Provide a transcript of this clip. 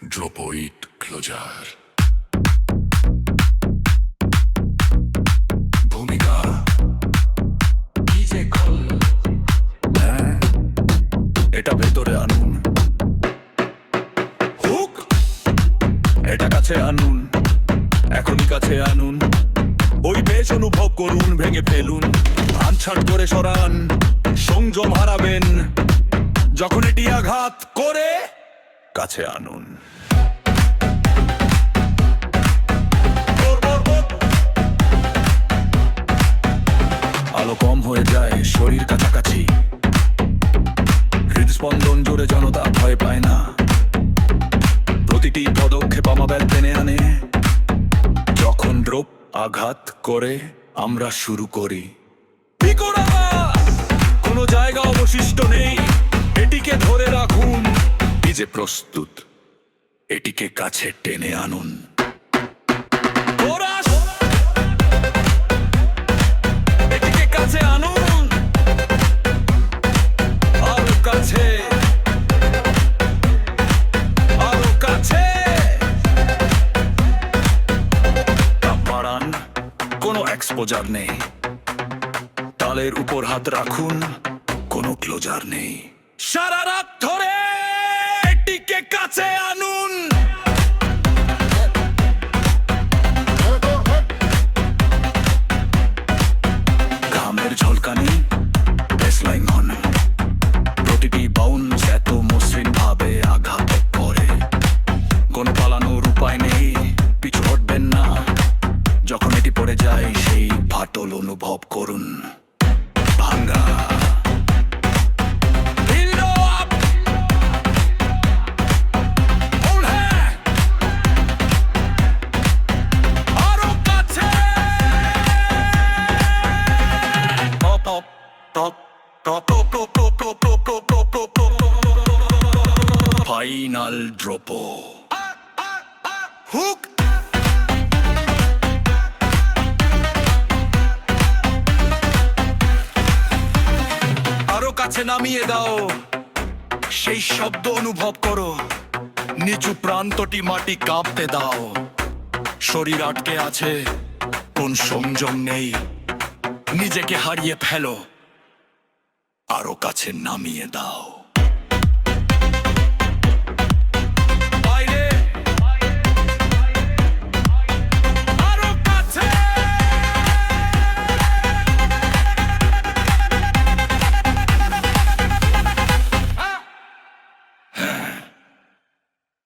Dropoid closure. ভূমিকা DJ call. হ্যাঁ, এটা ভেতরে আনুন। হুক, এটা কাছে আনুন, এখনই কাছে আনুন। ওই বেশ অনুভব করুন, ভেঙে ফেলুন, আনছাড় করে সরান, সংযম হারাবেন যখন এটি আঘাত করে। কাছে আনুন। আলো কম হয়ে যায়, শরীর কাছাকাছি, হৃদস্পন্দন জোরে, জনতা ভয় পায় না। প্রতিটি পদক্ষেপ আমাদের টেনে আনে। যখন ড্রপ আঘাত করে আমরা শুরু করি। কোনো জায়গা অবশিষ্ট নেই, এটিকে ধরে রাখুন। ডিজে প্রস্তুত, এটিকে কাছে টেনে আনুন। এটিকে কাছে আনুন, আরো কাছে, আরো কাছে। তাপ বাড়ান, কোনো এক্সপোজার নেই। তালের উপর হাত রাখুন, কোনো ক্লোজার নেই। সারা রাত ধরে এটিকে কাছে আনুন। ঘামের ঝলকানি, বেসলাইন হন, প্রতিটি বাউন্স এত মসৃণ ভাবে আঘাত করে। কোনো পালানোর উপায় নেই, পিছু হটবেন না। যখন এটি পড়ে যায়, সেই ফাটল অনুভব করুন। ভাঙ্গা, ফাইনাল ড্রপ। হুক, আরো কাছে নামিয়ে দাও, সেই শব্দ অনুভব করো। নিচু প্রান্তটি মাটি কাঁপতে দাও। শরীর আটকে আছে, কোন সংযম নেই, নিজেকে হারিয়ে ফেলো। আরো কাছে নামিয়ে দাও।